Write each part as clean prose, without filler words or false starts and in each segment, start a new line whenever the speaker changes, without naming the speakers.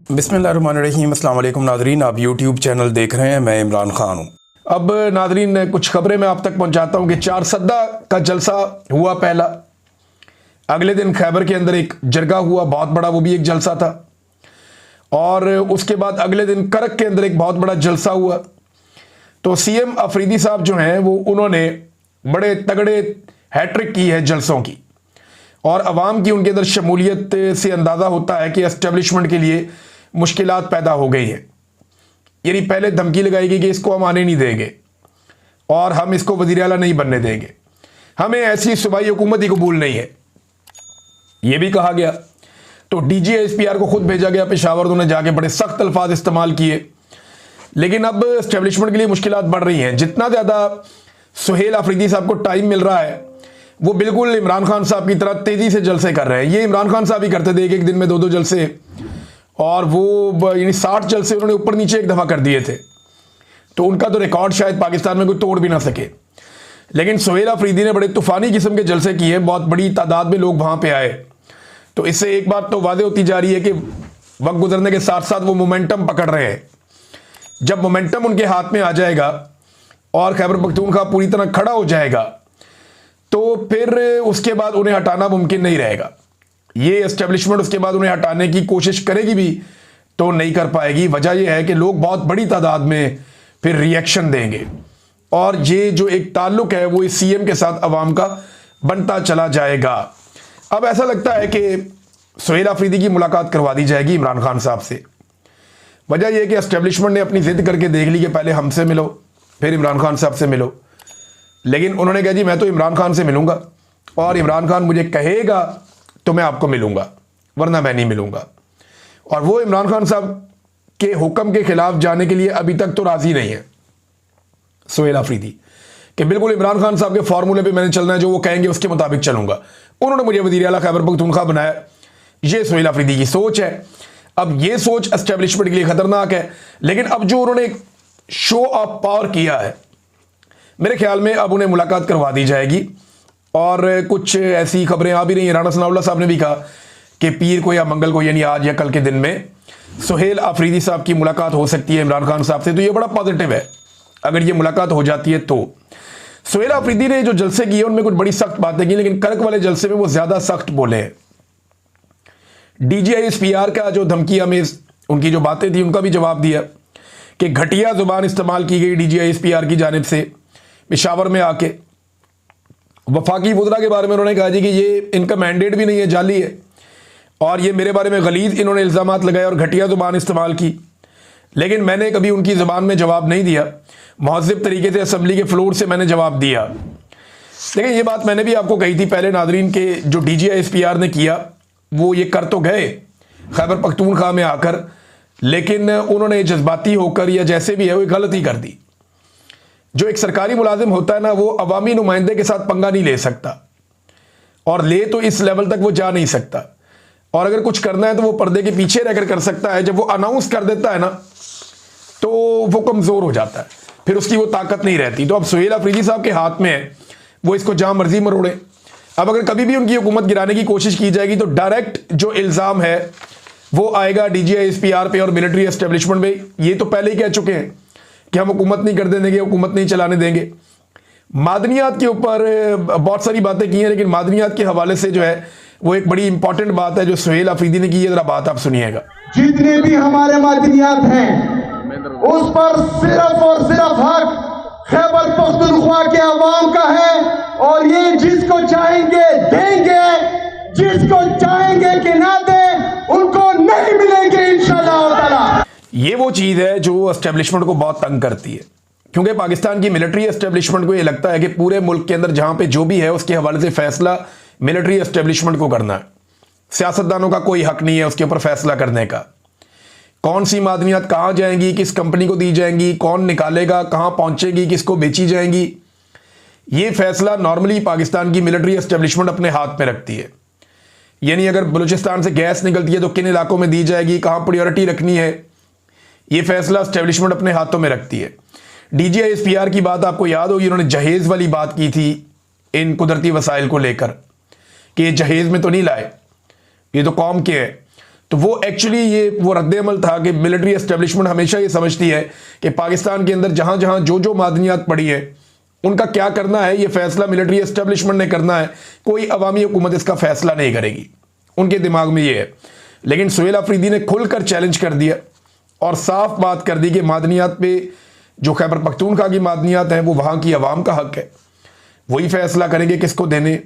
बिस्मिल्लाहिर्रहमानिर्रहीम। अस्सलाम वालेकुम नाज़रीन, आप यूट्यूब चैनल देख रहे हैं, मैं इमरान खान हूँ। अब नाज़रीन कुछ खबरें मैं आप तक पहुँचाता हूँ कि चारसद्दा का जलसा हुआ पहला, अगले दिन खैबर के अंदर एक जरगा हुआ बहुत बड़ा, वो भी एक जलसा था, और उसके बाद अगले दिन करक के अंदर एक बहुत बड़ा जलसा हुआ। तो सीएम अफरीदी साहब जो हैं वो उन्होंने बड़े तगड़े हैट्रिक की है जलसों की, और अवाम की उनके अंदर शमूलियत से अंदाज़ा होता है कि एस्टेब्लिशमेंट के लिए मुश्किलात पैदा हो गई है। यानी पहले धमकी लगाई गई कि इसको हम आने नहीं देंगे और हम इसको वज़ीर आला नहीं बनने देंगे, हमें ऐसी सूबाई हुकूमत ही कबूल नहीं है, यह भी कहा गया। तो DGSPR को खुद भेजा गया पेशावर, उन्होंने जाके बड़े सख्त अल्फाज इस्तेमाल किए। लेकिन अब एस्टेब्लिशमेंट के लिए मुश्किलात बढ़ रही हैं। जितना ज़्यादा सुहेल अफरीदी साहब को टाइम मिल रहा है, वो बिल्कुल इमरान खान साहब की तरह तेज़ी से जलसे कर रहे हैं। ये इमरान खान साहब ही करते थे, एक दिन में 2-2 जलसे, और वो यानी 60 जलसे उन्होंने ऊपर नीचे एक दफ़ा कर दिए थे। तो उनका तो रिकॉर्ड शायद पाकिस्तान में कोई तोड़ भी ना सके। लेकिन सुहेल अफरीदी ने बड़े तूफ़ानी किस्म के जलसे किए, बहुत बड़ी तादाद में लोग वहाँ पे आए। तो इससे एक बात तो वादे होती जा रही है कि वक्त गुजरने के साथ साथ वो मोमेंटम पकड़ रहे हैं। जब मोमेंटम उनके हाथ में आ जाएगा और खैबर पख्तूनख्वा पूरी तरह खड़ा हो जाएगा, तो फिर उसके बाद उन्हें हटाना मुमकिन नहीं रहेगा। ये एस्टेब्लिशमेंट उसके बाद उन्हें हटाने की कोशिश करेगी भी तो नहीं कर पाएगी। वजह यह है कि लोग बहुत बड़ी तादाद में फिर रिएक्शन देंगे, और ये जो एक ताल्लुक है वो इस सीएम के साथ अवाम का बनता चला जाएगा। अब ऐसा लगता है कि सुहेल अफरीदी की मुलाकात करवा दी जाएगी इमरान खान साहब से। वजह यह है कि एस्टेब्लिशमेंट ने अपनी जिद करके देख ली कि पहले हमसे मिलो फिर इमरान खान साहब से मिलो, लेकिन उन्होंने कहा जी मैं तो इमरान खान से मिलूंगा, और इमरान खान मुझे कहेगा तो मैं आपको मिलूंगा, वरना मैं नहीं मिलूंगा। और वो इमरान खान साहब के हुक्म के खिलाफ जाने के लिए अभी तक तो राजी नहीं है सुहेल अफरीदी, कि बिल्कुल इमरान खान साहब के फॉर्मूले पे मैंने चलना है, जो वो कहेंगे उसके मुताबिक चलूंगा। उन्होंने मुझे वज़ीर आला खैबर पख्तूनख्वा बनाया, ये सुहेल अफरीदी की सोच है। अब ये सोच एस्टेब्लिशमेंट के लिए खतरनाक है। लेकिन अब जो उन्होंने शो ऑफ पावर किया है, मेरे ख्याल में अब उन्हें मुलाकात करवा दी जाएगी। और कुछ ऐसी खबरें आ भी रही हैं, राणा सनाउल्लाह साहब ने भी कहा कि पीर को या मंगल को, यानी आज या कल के दिन में सुहेल अफरीदी साहब की मुलाकात हो सकती है इमरान खान साहब से। तो ये बड़ा पॉजिटिव है अगर ये मुलाकात हो जाती है तो। सुहेल अफरीदी ने जो जलसे किए उनमें कुछ बड़ी सख्त बातें की, लेकिन करक वाले जलसे में वो ज्यादा सख्त बोले हैं। DGSPR का जो धमकी अमेज उनकी जो बातें थी उनका भी जवाब दिया कि घटिया जुबान इस्तेमाल की गई DGSPR की जानिब से पेशावर में आके। वफाकी वुज़रा के बारे में उन्होंने कहा जी कि ये इनका मैंडेट भी नहीं है, जाली है, और ये मेरे बारे में गलीज़ इन्होंने इल्ज़ामात लगाए और घटिया ज़ुबान इस्तेमाल की। लेकिन मैंने कभी उनकी ज़बान में जवाब नहीं दिया, महज़िब तरीके से असम्बली के फ्लोर से मैंने जवाब दिया। लेकिन ये बात मैंने भी आपको कही थी पहले नाज़रीन के जो DGSPR ने किया वो ये कर तो गए खैबर पख्तूनख्वा में आकर, लेकिन उन्होंने जज्बाती होकर या जैसे भी है वो गलती कर दी। जो एक सरकारी मुलाजिम होता है ना, वो अवामी नुमाइंदे के साथ पंगा नहीं ले सकता, और ले तो इस लेवल तक वो जा नहीं सकता। और अगर कुछ करना है तो वो पर्दे के पीछे रहकर कर सकता है। जब वो अनाउंस कर देता है ना तो वो कमज़ोर हो जाता है, फिर उसकी वो ताकत नहीं रहती। तो अब सुहेल अफरीदी साहब के हाथ में है, वो इसको जहां मर्जी मरोड़े। अब अगर कभी भी उनकी हुकूमत गिराने की कोशिश की जाएगी तो डायरेक्ट जो इल्ज़ाम है वो आएगा DGSPR पे और मिलिट्री एस्टेब्लिशमेंट में। ये तो पहले ही कह चुके हैं कि हम हुकूमत नहीं कर देंगे, हुकूमत नहीं चलाने देंगे। मादनियात के ऊपर बहुत सारी बातें की हैं, लेकिन मादनियात के हवाले से जो है वो एक बड़ी इंपॉर्टेंट बात है जो सुहेल अफरीदी ने की है। जरा बात आप सुनिएगा।
जितने भी हमारे मादनियात हैं उस पर सिर्फ और सिर्फ हक खैबर पख्तूनख्वा के अवाम का है, और ये जिसको चाहेंगे देंगे, जिसको चाहेंगे कि ना दें उनको नहीं मिलेंगे इंशाअल्लाह ताला।
ये वो चीज़ है जो एस्टेब्लिशमेंट को बहुत तंग करती है, क्योंकि पाकिस्तान की मिलिट्री एस्टेब्लिशमेंट को ये लगता है कि पूरे मुल्क के अंदर जहां पे जो भी है उसके हवाले से फैसला मिलिट्री एस्टेब्लिशमेंट को करना है। सियासतदानों का कोई हक नहीं है उसके ऊपर फैसला करने का। कौन सी मादनियात कहाँ जाएंगी, किस कंपनी को दी जाएंगी, कौन निकालेगा, कहाँ पहुंचेगी, किसको बेची जाएंगी, ये फैसला नॉर्मली पाकिस्तान की मिलिट्री एस्टेब्लिशमेंट अपने हाथ में रखती है। यानी अगर बलूचिस्तान से गैस निकलती है तो किन इलाकों में दी जाएगी, कहाँ प्रायोरिटी रखनी है, ये फैसला एस्टेब्लिशमेंट अपने हाथों में रखती है। DGSPR की बात आपको याद होगी, उन्होंने जहेज़ वाली बात की थी इन कुदरती वसाइल को लेकर कि ये जहेज़ में तो नहीं लाए, ये तो कौम के हैं। तो वो एक्चुअली ये वो रद्द-ए-अमल था कि मिलिट्री एस्टेब्लिशमेंट हमेशा ये समझती है कि पाकिस्तान के अंदर जहां जहां जो जो मादनियात पड़ी है उनका क्या करना है ये फैसला मिलिट्री एस्टेब्लिशमेंट ने करना है, कोई अवामी हुकूमत इसका फैसला नहीं करेगी, उनके दिमाग में ये है। लेकिन सुहेल अफरीदी ने खुलकर चैलेंज कर दिया और साफ बात कर दी कि मादनियात पे जो खैबर पख्तूनख्वा की मादनियात हैं वो वहाँ की आवाम का हक है, वही फैसला करेंगे किसको देने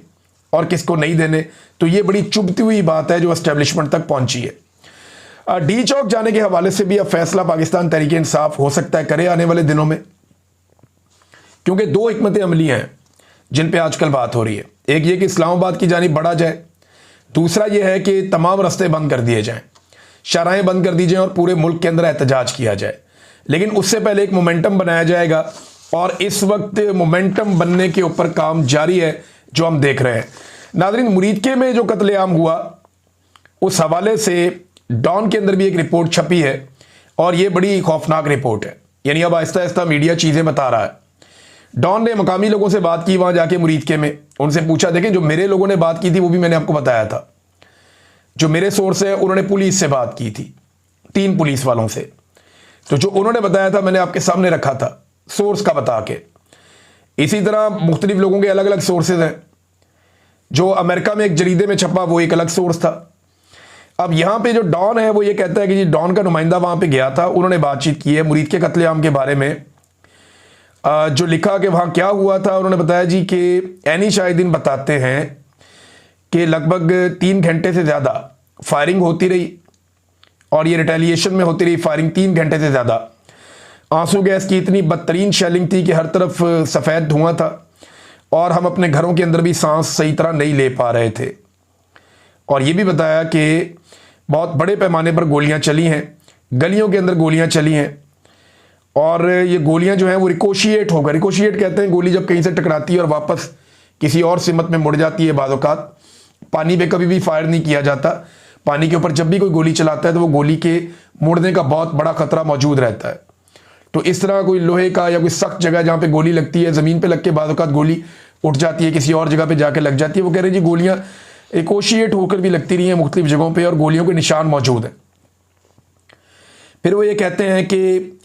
और किसको नहीं देने। तो ये बड़ी चुभती हुई बात है जो एस्टेब्लिशमेंट तक पहुंची है। डी चौक जाने के हवाले से भी अब फैसला पाकिस्तान तहरीक इंसाफ हो सकता है करे आने वाले दिनों में, क्योंकि दो हिकमत अमली हैं जिन पे आजकल बात हो रही है। एक ये कि इस्लामाबाद की जानिब बढ़ा जाए, दूसरा ये है कि तमाम रास्ते बंद कर दिए जाएं, शराहें बंद कर दी जाएं और पूरे मुल्क के अंदर एहतजाज किया जाए। लेकिन उससे पहले एक मोमेंटम बनाया जाएगा और इस वक्त मोमेंटम बनने के ऊपर काम जारी है जो हम देख रहे हैं। नाज़रीन, मुरीदके में जो कत्लेआम हुआ उस हवाले से डॉन के अंदर भी एक रिपोर्ट छपी है और ये बड़ी खौफनाक रिपोर्ट है। यानी अब आहिस्ता आहिस्ता मीडिया चीज़ें बता रहा है। डॉन ने मकामी लोगों से बात की वहाँ जाके मुरीदके में, उनसे पूछा, देखें जो मेरे लोगों ने बात की थी वो भी मैंने आपको बताया था, जो मेरे सोर्स है उन्होंने पुलिस से बात की थी, 3 पुलिस वालों से। तो जो उन्होंने बताया था मैंने आपके सामने रखा था सोर्स का बता के। इसी तरह मुख्तलिफ लोगों के अलग अलग सोर्सेज हैं। जो अमेरिका में एक जरीदे में छपा वो एक अलग सोर्स था। अब यहाँ पे जो डॉन है वो ये कहता है कि जी डॉन का नुमाइंदा वहाँ पे गया था, उन्होंने बातचीत की है मुरीद के कत्लेआम के बारे में। जो लिखा कि वहाँ क्या हुआ था, उन्होंने बताया जी कि एनी शाहिदीन बताते हैं कि लगभग 3 घंटे से ज़्यादा फायरिंग होती रही और ये रिटेलिएशन में होती रही फायरिंग 3 घंटे से ज़्यादा। आंसू गैस की इतनी बदतरीन शेलिंग थी कि हर तरफ सफ़ेद धुआं था और हम अपने घरों के अंदर भी सांस सही तरह नहीं ले पा रहे थे। और ये भी बताया कि बहुत बड़े पैमाने पर गोलियां चली हैं, गलियों के अंदर गोलियां चली हैं और ये गोलियां जो हैं वो रिकोशिएट होकर, रिकोशिएट कहते हैं गोली जब कहीं से टकराती है और वापस किसी और सिमत में मुड़ जाती है। बाज़ औक़ात पानी पे कभी भी फायर नहीं किया जाता, पानी के ऊपर जब भी कोई गोली चलाता है तो वो गोली के मुड़ने का बहुत बड़ा खतरा मौजूद रहता है। तो इस तरह कोई लोहे का या कोई सख्त जगह जहाँ पे गोली लगती है, ज़मीन पे लग के बाज़ औक़ात गोली उठ जाती है, किसी और जगह पे जाके लग जाती है। वो कह रहे हैं जी गोलियाँ रिकोशिएट होकर भी लगती रही हैं मुख्तलिफ जगहों पे और गोलियों के निशान मौजूद हैं। फिर वो ये कहते हैं कि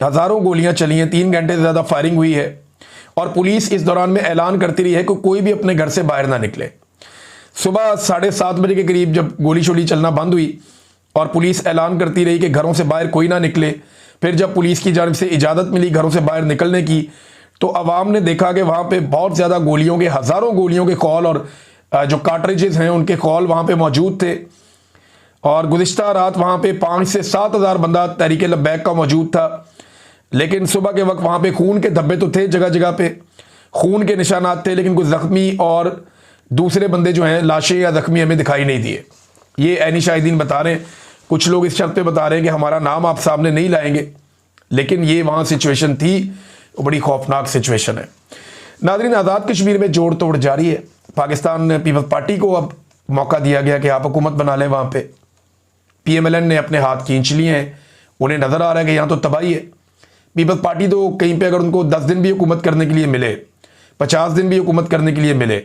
हज़ारों गोलियाँ चली हैं, 3 घंटे से ज़्यादा फायरिंग हुई है और पुलिस इस दौरान में ऐलान करती रही है कि कोई भी अपने घर से बाहर ना निकले। सुबह 7:30 बजे के करीब जब गोली शोली चलना बंद हुई और पुलिस ऐलान करती रही कि घरों से बाहर कोई ना निकले, फिर जब पुलिस की जानिब से इजाज़त मिली घरों से बाहर निकलने की तो आवाम ने देखा कि वहाँ पे बहुत ज़्यादा गोलियों के, हज़ारों गोलियों के कॉल और जो कार्ट्रिजेस हैं उनके कॉल वहाँ पे मौजूद थे। और गुज़िश्ता रात वहाँ पे 5 से 7 हज़ार बंदा तहरीक लब्बैक का मौजूद था। लेकिन सुबह के वक्त वहाँ पे खून के धब्बे तो थे, जगह जगह पे खून के निशानात थे, लेकिन कुछ ज़ख्मी और दूसरे बंदे जो हैं लाशें या ज़ख्मी हमें दिखाई नहीं दिए। ये ऐनी शाहिदीन बता रहे हैं। कुछ लोग इस शर्त पे बता रहे हैं कि हमारा नाम आप सामने नहीं लाएंगे, लेकिन ये वहाँ सिचुएशन थी, वो बड़ी खौफनाक सिचुएशन है। नाज़रीन, आज़ाद कश्मीर में जोड़ तोड़ जारी है। पाकिस्तान पीपल्स पार्टी को अब मौका दिया गया कि आप हुकूमत बना लें। वहाँ पे PMLN ने अपने हाथ खींच लिए हैं, उन्हें नज़र आ रहा है कि यहाँ तो तबाही है। पीपल्स पार्टी तो कहीं पे अगर उनको 10 दिन भी हुकूमत करने के लिए मिले, 50 दिन भी हुकूमत करने के लिए मिले,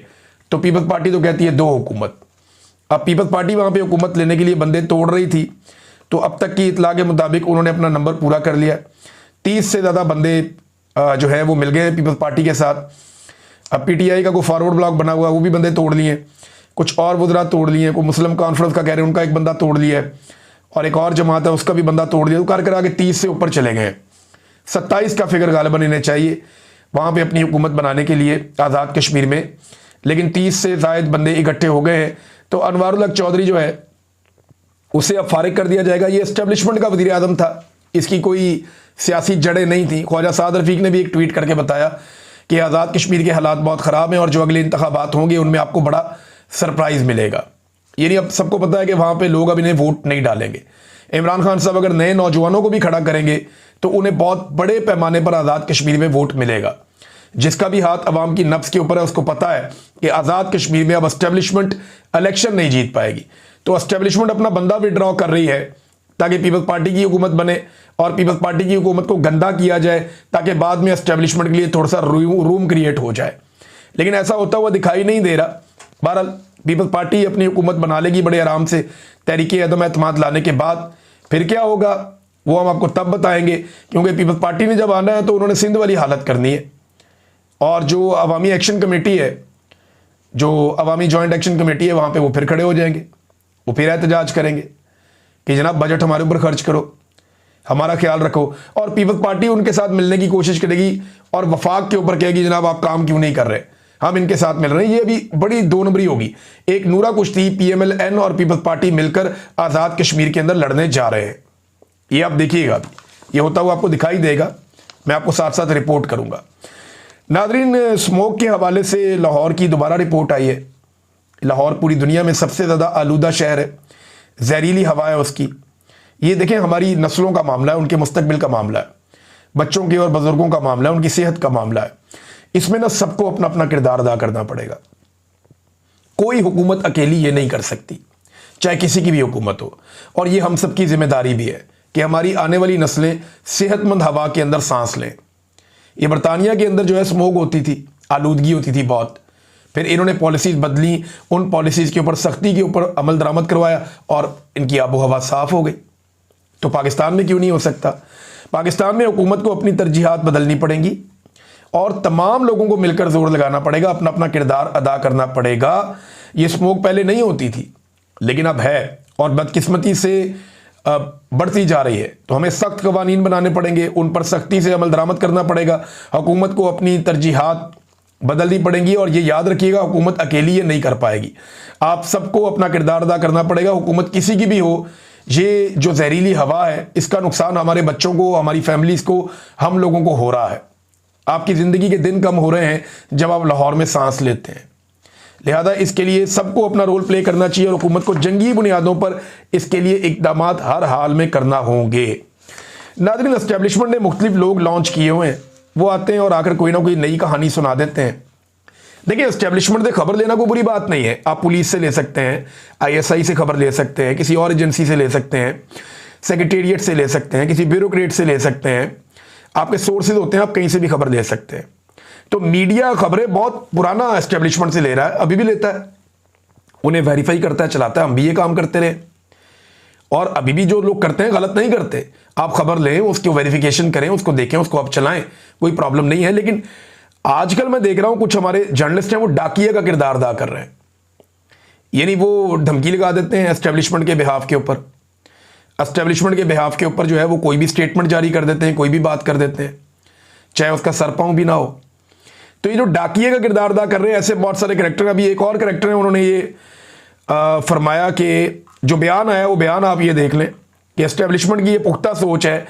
तो पीपल्स पार्टी तो कहती है 2 हुकूमत। अब पीपल्स पार्टी वहाँ पे हुकूमत लेने के लिए बंदे तोड़ रही थी, तो अब तक की इतला के मुताबिक उन्होंने अपना नंबर पूरा कर लिया। 30 से ज़्यादा बंदे जो है वो मिल गए हैं पीपल्स पार्टी के साथ। अब PTI का कोई फॉरवर्ड ब्लॉक बना हुआ है, वो भी बंदे तोड़ लिए, कुछ और वज़रा तोड़ लिए, कोई मुस्लिम कॉन्फ्रेंस का कह रहे हैं उनका एक बंदा तोड़ लिया है और एक और जमात है उसका भी बंदा तोड़ दिया। तो कर कर आगे 30 से ऊपर चले गए। 27 का फिगर गालिबन इन्हें चाहिए वहाँ पे अपनी हुकूमत बनाने के लिए आज़ाद कश्मीर में, लेकिन 30 से ज़ायद बंदे इकट्ठे हो गए हैं। तो अनवारुल हक चौधरी जो है उसे अब फारिग कर दिया जाएगा। ये एस्टेब्लिशमेंट का वज़ीर आज़म था, इसकी कोई सियासी जड़ें नहीं थी। ख्वाजा साद रफ़ीक ने भी एक ट्वीट करके बताया कि आज़ाद कश्मीर के हालात बहुत ख़राब हैं और जो अगले इंतखाबात होंगे उनमें आपको बड़ा सरप्राइज़ मिलेगा। यानी अब सबको पता है कि वहाँ पे लोग अब इन्हें वोट नहीं डालेंगे। इमरान खान साहब अगर नए नौजवानों को भी खड़ा करेंगे तो उन्हें बहुत बड़े पैमाने पर आज़ाद कश्मीर में वोट मिलेगा। जिसका भी हाथ अवाम की नफ्स के ऊपर है उसको पता है कि आज़ाद कश्मीर में अब एस्टेब्लिशमेंट इलेक्शन नहीं जीत पाएगी। तो एस्टेब्लिशमेंट अपना बंदा विड्रॉ कर रही है ताकि पीपल्स पार्टी की हुकूमत बने और पीपल्स पार्टी की हुकूमत को गंदा किया जाए ताकि बाद में एस्टेब्लिशमेंट के लिए थोड़ा सा रूम क्रिएट हो जाए। लेकिन ऐसा होता हुआ दिखाई नहीं दे रहा। बहरहाल पीपल्स पार्टी अपनी हुकूमत बना लेगी बड़े आराम से तहरीके अदम एतमाद लाने के बाद। फिर क्या होगा वो हम आपको तब बताएंगे, क्योंकि पीपल्स पार्टी ने जब आना है तो उन्होंने सिंध वाली हालत करनी है। और जो अवामी एक्शन कमेटी है, जो अवामी जॉइंट एक्शन कमेटी है, वहाँ पे वो फिर खड़े हो जाएंगे, वो फिर एहतजाज करेंगे कि जनाब बजट हमारे ऊपर खर्च करो, हमारा ख्याल रखो। और पीपल्स पार्टी उनके साथ मिलने की कोशिश करेगी और वफाक के ऊपर कहेगी जनाब आप काम क्यों नहीं कर रहे, हम इनके साथ मिल रहे हैं। ये अभी बड़ी दो नंबरी होगी। एक नूरा कुश्ती, PMLN और पीपल्स पार्टी मिलकर आज़ाद कश्मीर के अंदर लड़ने जा रहे हैं। ये आप देखिएगा, ये होता हुआ आपको दिखाई देगा, मैं आपको साथ साथ रिपोर्ट करूंगा। नादरीन, स्मोक के हवाले से लाहौर की दोबारा रिपोर्ट आई है। लाहौर पूरी दुनिया में सबसे ज़्यादा आलूदा शहर है, जहरीली हवा है उसकी। ये देखें, हमारी नस्लों का मामला है, उनके मुस्तकबिल का मामला है, बच्चों के और बुजुर्गों का मामला है, उनकी सेहत का मामला है। इसमें ना सबको अपना अपना किरदार अदा करना पड़ेगा। कोई हुकूमत अकेली ये नहीं कर सकती, चाहे किसी की भी हुकूमत हो। और ये हम सबकी जिम्मेदारी भी है कि हमारी आने वाली नस्लें सेहतमंद हवा के अंदर सांस लें। ये बरतानिया के अंदर जो है स्मोक होती थी, आलूदगी होती थी बहुत, फिर इन्होंने पॉलिसीज़ बदली, उन पॉलिसीज़ के ऊपर सख्ती के ऊपर अमल दरामद करवाया और इनकी आबो हवा साफ़ हो गई। तो पाकिस्तान में क्यों नहीं हो सकता? पाकिस्तान में हुकूमत को अपनी तरजीहात बदलनी पड़ेंगी और तमाम लोगों को मिलकर जोर लगाना पड़ेगा, अपना अपना किरदार अदा करना पड़ेगा। ये स्मोक पहले नहीं होती थी लेकिन अब है और बदकिस्मती से बढ़ती जा रही है। तो हमें सख्त कवानीन बनाने पड़ेंगे, उन पर सख्ती से अमल दरामद करना पड़ेगा। हुकूमत को अपनी तरजीहात बदलनी पड़ेंगी और ये याद रखिएगा, हुकूमत अकेली ये नहीं कर पाएगी। आप सबको अपना किरदार अदा करना पड़ेगा। हुकूमत किसी की भी हो, ये जो जहरीली हवा है इसका नुकसान हमारे बच्चों को, हमारी फैमिलीज़ को, हम लोगों को हो रहा है। आपकी ज़िंदगी के दिन कम हो रहे हैं जब आप लाहौर में सांस लेते हैं। लिहाजा इसके लिए सबको अपना रोल प्ले करना चाहिए और हुकूमत को जंगी बुनियादों पर इसके लिए इक़दाम हर हाल में करना होंगे। नाज़रीन, एस्टेब्लिशमेंट ने मुख्तलिफ लोग लॉन्च किए हुए हैं, वो आते हैं और आकर कोई ना कोई नई कहानी सुना देते हैं। देखिए, एस्टेब्लिशमेंट से खबर लेना कोई बुरी बात नहीं है। आप पुलिस से ले सकते हैं, ISI से खबर ले सकते हैं, किसी और एजेंसी से ले सकते हैं, सेक्रेटेरिएट से ले सकते हैं, किसी ब्यूरोक्रेट से ले सकते हैं। आपके सोर्सेज होते हैं, आप कहीं से भी खबर ले सकते हैं। तो मीडिया खबरें बहुत पुराना एस्टेब्लिशमेंट से ले रहा है, अभी भी लेता है, उन्हें वेरीफाई करता है, चलाता है। हम भी ये काम करते रहे और अभी भी जो लोग करते हैं गलत नहीं करते। आप खबर लें, उसकी वेरिफिकेशन करें, उसको देखें, उसको आप चलाएं, कोई प्रॉब्लम नहीं है। लेकिन आजकल मैं देख रहा हूं कुछ हमारे जर्नलिस्ट हैं वो डाकिया का किरदार अदा कर रहे हैं, यानी वो धमकी लगा देते हैं एस्टेब्लिशमेंट के बिहाफ के ऊपर। एस्टेब्लिशमेंट के बिहाफ के ऊपर जो है वो कोई भी स्टेटमेंट जारी कर देते हैं, कोई भी बात कर देते हैं, चाहे उसका सरपांव भी ना हो। तो ये जो डाकिए का किरदार अदा कर रहे हैं, ऐसे बहुत सारे कैरेक्टर। अभी एक और कैरेक्टर है, उन्होंने ये फरमाया कि जो बयान आया वो बयान आप ये देख लें कि एस्टेब्लिशमेंट की ये पुख्ता सोच है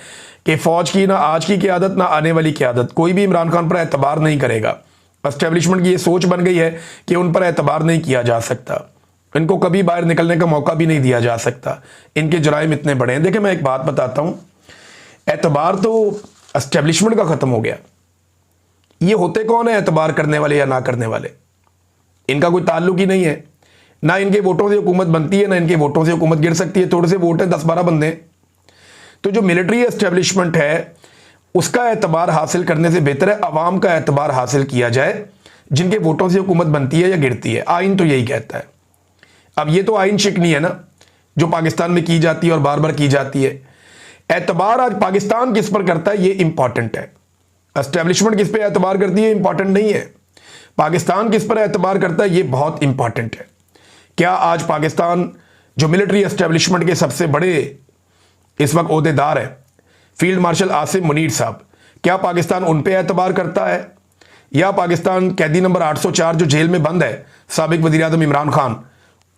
कि फ़ौज की ना आज की क़यादत ना आने वाली क़यादत कोई भी इमरान खान पर एतबार नहीं करेगा। एस्टेब्लिशमेंट की ये सोच बन गई है कि उन पर एतबार नहीं किया जा सकता, इनको कभी बाहर निकलने का मौका भी नहीं दिया जा सकता, इनके जराइम इतने बड़े हैं। देखिए, मैं एक बात बताता हूँ, एतबार तो एस्टेब्लिशमेंट का ख़त्म हो गया। ये होते कौन है एतबार करने वाले या ना करने वाले? इनका कोई ताल्लुक ही नहीं है, ना इनके वोटों से हुकूमत बनती है, ना इनके वोटों से हुकूमत गिर सकती है। थोड़े से वोट हैं, 10-12 बंदे। तो जो मिलिट्री एस्टेब्लिशमेंट है उसका एतबार हासिल करने से बेहतर है अवाम का एतबार हासिल किया जाए, जिनके वोटों से हुकूमत बनती है या गिरती है। आइन तो यही कहता है। अब ये तो आइन शिकनी है ना जो पाकिस्तान में की जाती है और बार बार की जाती है। एतबार आज पाकिस्तान किस पर करता है ये इंपॉर्टेंट है, एस्टेब्लिशमेंट किस पे एतबार करती है इंपॉर्टेंट नहीं है। पाकिस्तान किस पर एतबार करता है ये बहुत इंपॉर्टेंट है। क्या आज पाकिस्तान जो मिलिट्री एस्टेब्लिशमेंट के सबसे बड़े इस वक्त ओहदेदार है फील्ड मार्शल आसिम मुनीर साहब, क्या पाकिस्तान उन पे एतबार करता है या पाकिस्तान कैदी नंबर 804 जो जेल में बंद है साबिक वज़ीर आज़म इमरान खान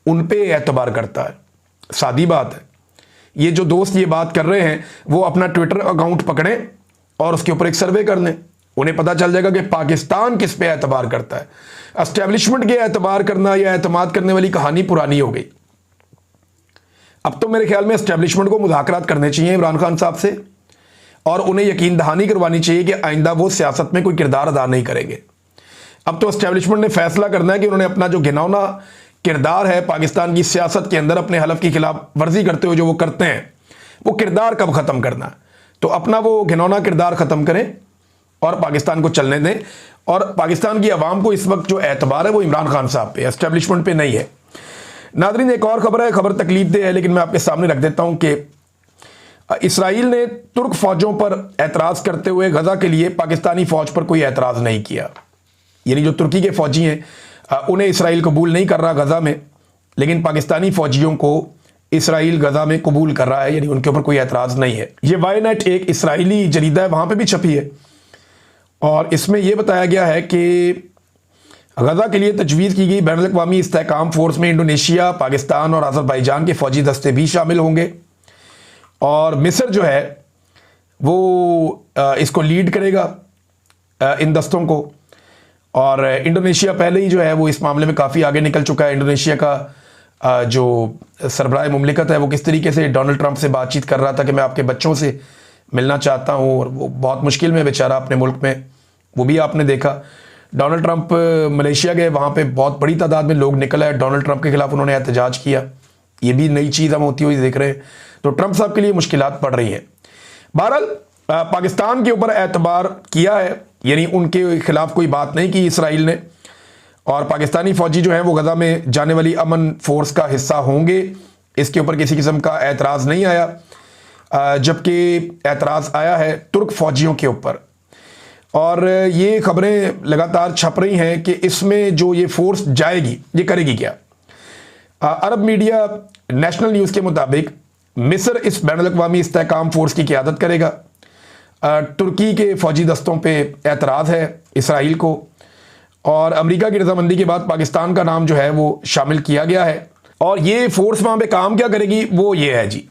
उन पे एतबार करता है? सादी बात है। ये जो दोस्त ये बात कर रहे हैं वो अपना ट्विटर अकाउंट पकड़ें और उसके ऊपर एक सर्वे कर लें, उन्हें पता चल जाएगा कि पाकिस्तान किस पे एतबार करता है। एस्टेब्लिशमेंट के एतबार करना या एतमाद करने वाली कहानी पुरानी हो गई। अब तो मेरे ख्याल में एस्टेब्लिशमेंट को मुज़ाकरात करने चाहिए इमरान खान साहब से और उन्हें यकीन दहानी करवानी चाहिए कि आइंदा वो सियासत में कोई किरदार अदा नहीं करेंगे। अब तो एस्टेब्लिशमेंट ने फैसला करना है कि उन्होंने अपना जो घिनौना किरदार है पाकिस्तान की सियासत के अंदर अपने हलफ की खिलाफ वर्जी करते हुए जो वो करते हैं वो किरदार कब ख़त्म करना है। तो अपना वो घिनौना किरदार ख़त्म करें और पाकिस्तान को चलने दें। और पाकिस्तान की आवाम को इस वक्त जो एतबार है वो इमरान खान साहब पे, एस्टेब्लिशमेंट पे नहीं है। नाज़रीन, एक और खबर है, खबर तकलीफदेह है, लेकिन मैं आपके सामने रख देता हूं कि इसराइल ने तुर्क फौजों पर एतराज करते हुए गजा के लिए पाकिस्तानी फौज पर कोई एतराज नहीं किया। यानी जो तुर्की के फौजी हैं उन्हें इसराइल कबूल नहीं कर रहा गजा में, लेकिन पाकिस्तानी फौजियों को इसराइल गजा में कबूल कर रहा है, यानी उनके ऊपर कोई एतराज नहीं है। ये वायनेट एक इसराइली जरीदा है, वहां पे भी छपी है, और इसमें यह बताया गया है कि गजा के लिए तजवीज़ की गई बैनुल अक़वामी इस्तेहकाम फोर्स में इंडोनेशिया, पाकिस्तान और अज़रबैजान के फौजी दस्ते भी शामिल होंगे, और मिस्र जो है वो इसको लीड करेगा इन दस्तों को। और इंडोनेशिया पहले ही जो है वो इस मामले में काफ़ी आगे निकल चुका है। इंडोनेशिया का जो सरबराह मुमलिकत है वो किस तरीके से डोनाल्ड ट्रंप से बातचीत कर रहा था कि मैं आपके बच्चों से मिलना चाहता हूँ, और वो बहुत मुश्किल में बेचारा अपने मुल्क में, वो भी आपने देखा। डोनाल्ड ट्रंप मलेशिया गए, वहाँ पे बहुत बड़ी तादाद में लोग निकल आए, डोनाल्ड ट्रंप के खिलाफ उन्होंने एहतजाज किया। ये भी नई चीज़ हम होती हुई देख रहे हैं, तो ट्रंप साहब के लिए मुश्किलात पड़ रही हैं। बहरहाल पाकिस्तान के ऊपर एतबार किया है, यानी उनके खिलाफ कोई बात नहीं की इसराइल ने, और पाकिस्तानी फौजी जो हैं वो गजा में जाने वाली अमन फोर्स का हिस्सा होंगे, इसके ऊपर किसी किस्म का एतराज़ नहीं आया, जबकि एतराज़ आया है तुर्क फौजियों के ऊपर। और ये खबरें लगातार छप रही हैं कि इसमें जो ये फोर्स जाएगी ये करेगी क्या। अरब मीडिया नेशनल न्यूज़ के मुताबिक मिस्र इस बैनुल अक़वामी इस्तेहकाम फोर्स की क़यादत करेगा। तुर्की के फ़ौजी दस्तों पे एतराज़ है इसराइल को, और अमेरिका की रजामंदी के बाद पाकिस्तान का नाम जो है वो शामिल किया गया है। और ये फोर्स वहाँ पे काम क्या करेगी वो ये है जी,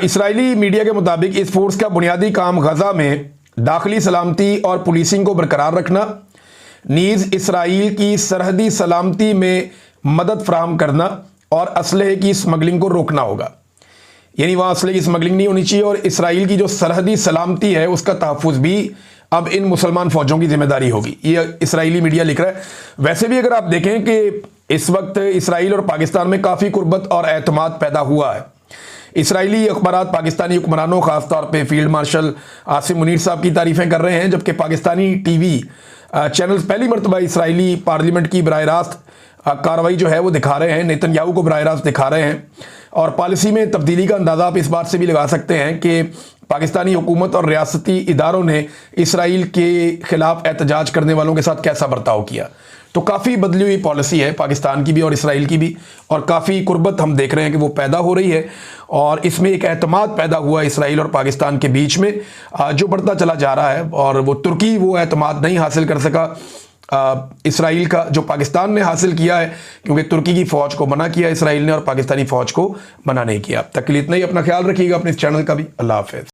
इसराइली मीडिया के मुताबिक इस फोर्स का बुनियादी काम गजा में दाखिली सलामती और पुलिसिंग को बरकरार रखना, नीज़ इसराइल की सरहदी सलामती में मदद फराहम करना और असलहे की स्मगलिंग को रोकना होगा। यानी वहाँ असलहे की स्मगलिंग नहीं होनी चाहिए, और इसराइल की जो सरहदी सलामती है उसका तहफ़्फ़ुज़ भी अब इन मुसलमान फ़ौजों की जिम्मेदारी होगी, ये इसराइली मीडिया लिख रहा है। वैसे भी अगर आप देखें कि इस वक्त इसराइल और पाकिस्तान में काफ़ी कुर्बत और एतमाद पैदा हुआ है। इसराइली अखबारात पाकिस्तानी हुक्मरानों, ख़ासतौर पे फील्ड मार्शल आसिम मुनीर साहब की तारीफ़ें कर रहे हैं, जबकि पाकिस्तानी टीवी चैनल्स पहली मरतबा इसराइली पार्लियामेंट की बराह रास्त कार्रवाई जो है वो दिखा रहे हैं, नेतन्याहू को बराह रास्त दिखा रहे हैं। और पॉलिसी में तब्दीली का अंदाज़ा आप इस बात से भी लगा सकते हैं कि पाकिस्तानी हुकूमत और रियासती इदारों ने इसराइल के ख़िलाफ़ एहतजाज करने वालों के साथ कैसा बर्ताव किया। तो काफ़ी बदली हुई पॉलिसी है पाकिस्तान की भी और इसराइल की भी, और काफ़ी कुर्बत हम देख रहे हैं कि वो पैदा हो रही है, और इसमें एक एतमाद पैदा हुआ इसराइल और पाकिस्तान के बीच में जो बढ़ता चला जा रहा है। और वो तुर्की वो एतमाद नहीं हासिल कर सका इसराइल का जो पाकिस्तान ने हासिल किया है, क्योंकि तुर्की की फ़ौज को मना किया इसराइल ने और पाकिस्तानी फ़ौज को मना नहीं किया। अब तक के लिए इतना ही, अपना ख्याल रखिएगा अपने इस चैनल का भी। अल्लाह हाफ़िज़।